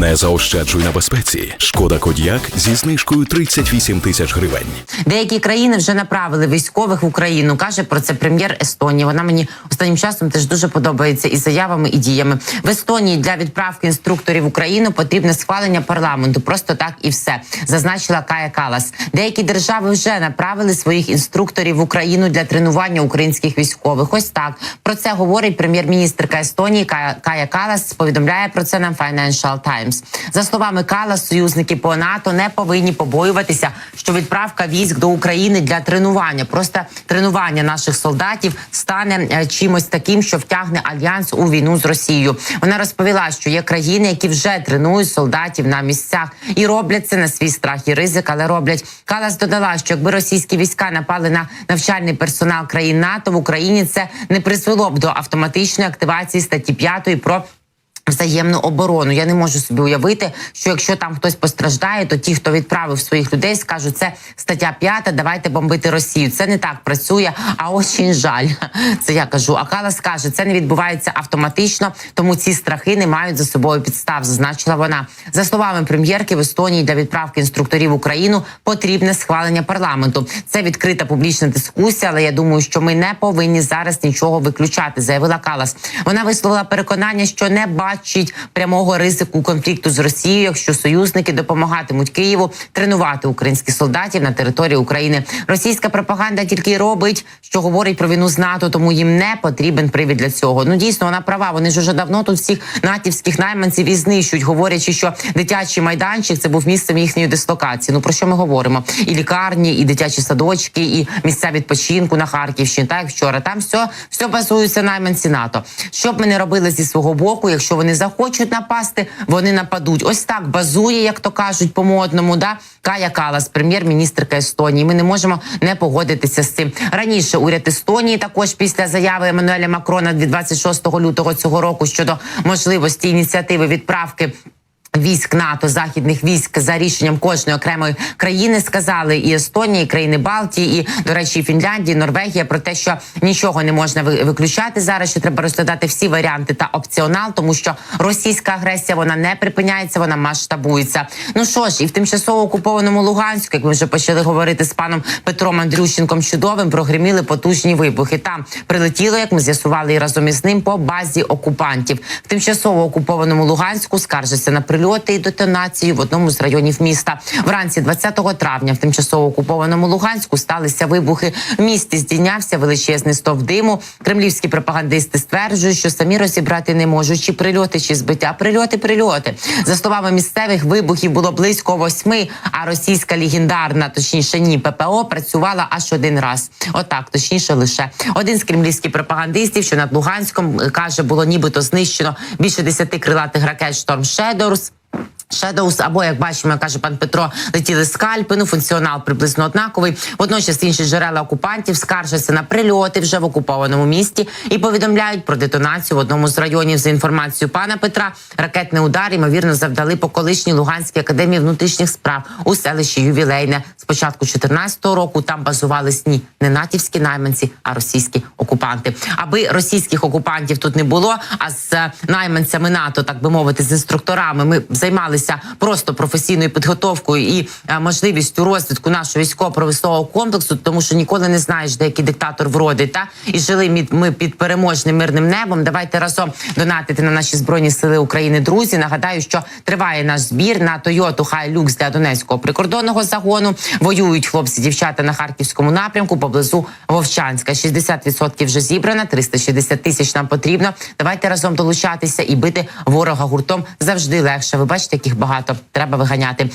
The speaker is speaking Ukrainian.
Не заощаджуй на безпеці. Шкода Кодіак зі знижкою 38 тисяч гривень. Деякі країни вже направили військових в Україну, каже про це прем'єр Естонії. Вона мені останнім часом теж дуже подобається і заявами, і діями. В Естонії для відправки інструкторів в Україну потрібне схвалення парламенту. Просто так і все, зазначила Кая Калас. Деякі держави вже направили своїх інструкторів в Україну для тренування українських військових. Ось так. Про це говорить прем'єр-міністрка Естонії Кая Калас. Повідомляє про це нам Financial Times. За словами Калас, союзники по НАТО не повинні побоюватися, що відправка військ до України для тренування, просто тренування наших солдатів стане чимось таким, що втягне альянс у війну з Росією. Вона розповіла, що є країни, які вже тренують солдатів на місцях і роблять це на свій страх і ризик, але роблять. Калас додала, що якби російські війська напали на навчальний персонал країн НАТО в Україні, це не призвело б до автоматичної активації статті 5 про взаємну оборону. Я не можу собі уявити, що якщо там хтось постраждає, то ті, хто відправив своїх людей, скажуть, це стаття 5, давайте бомбити Росію. Це не так працює, а очень жаль. Це я кажу. А Калас каже, це не відбувається автоматично, тому ці страхи не мають за собою підстав, зазначила вона. За словами прем'єрки, в Естонії для відправки інструкторів в Україну потрібне схвалення парламенту. Це відкрита публічна дискусія, але я думаю, що ми не повинні зараз нічого виключати, заявила Калас. Вона висловила переконання, що не бачить прямого ризику конфлікту з Росією, якщо союзники допомагатимуть Києву тренувати українських солдатів на території України. Російська пропаганда тільки й робить, що говорить про війну з НАТО, тому їм не потрібен привід для цього. Ну, дійсно, вона права. Вони ж уже давно тут всіх натівських найманців і знищують, говорячи, що дитячий майданчик – це був місцем їхньої дислокації. Ну, про що ми говоримо? І лікарні, і дитячі садочки, і місця відпочинку на Харківщині, так як вчора. Там все базується найманці НАТО. Що б ми не робили зі свого боку, якщо вони захочуть напасти, вони нападуть. Ось так базує, як то кажуть по-модному, да? Кая Калас, прем'єр-міністрка Естонії. Ми не можемо не погодитися з цим. Раніше уряд Естонії також після заяви Еммануеля Макрона від 26 лютого цього року щодо можливості ініціативи відправки військ НАТО, західних військ за рішенням кожної окремої країни, сказали і Естонія, і країни Балтії, і, до речі, і Фінляндія, і Норвегія про те, що нічого не можна виключати зараз, що треба розглядати всі варіанти та опціонал, тому що російська агресія, вона не припиняється, вона масштабується. Ну що ж, і в тимчасово окупованому Луганську, як ми вже почали говорити з паном Петром Андрющенком Чудовим, прогреміли потужні вибухи. Там прилетіло, як ми з'ясували, і разом із ним по базі окупантів. В тимчасово окупованому Луганську скаржаться на прильоти і детонацію в одному з районів міста. Вранці 20 травня в тимчасово окупованому Луганську сталися вибухи. В місті здійнявся величезний стовп диму. Кремлівські пропагандисти стверджують, що самі розібрати не можуть, чи прильоти, чи збиття. Прильоти. За словами місцевих, вибухів було близько 8, а російська легендарна, точніше ні, ППО працювала аж один раз. Отак, точніше лише. Один з кремлівських пропагандистів, що над Луганськом, каже, було нібито знищено більше 10 крилатих ракет Storm Shadows, або, як бачимо, каже пан Петро, летіли скальпи, функціонал приблизно однаковий. Водночас інші джерела окупантів скаржаться на прильоти вже в окупованому місті і повідомляють про детонацію в одному з районів. За інформацією пана Петра, ракетний удар, ймовірно, завдали по колишній Луганській академії внутрішніх справ у селищі Ювілейне. З початку 2014 року там базувались не натівські найманці, а російські окупанти. Аби російських окупантів тут не було, а з найманцями НАТО, так би мовити, з інструкторами, ми займалися просто професійною підготовкою і можливістю розвитку нашого військово-промислового комплексу, тому що ніколи не знаєш, де який диктатор вродить, та? І жили ми під переможним мирним небом. Давайте разом донатити на наші Збройні Сили України, друзі. Нагадаю, що триває наш збір на Toyota Hilux для Донецького прикордонного загону. Воюють хлопці-дівчата на Харківському напрямку поблизу Вовчанська. 60% вже зібрано, 360 тисяч нам потрібно. Давайте разом долучатися і бити ворога гуртом завжди легше. Ви бачите, яких багато. Треба виганяти.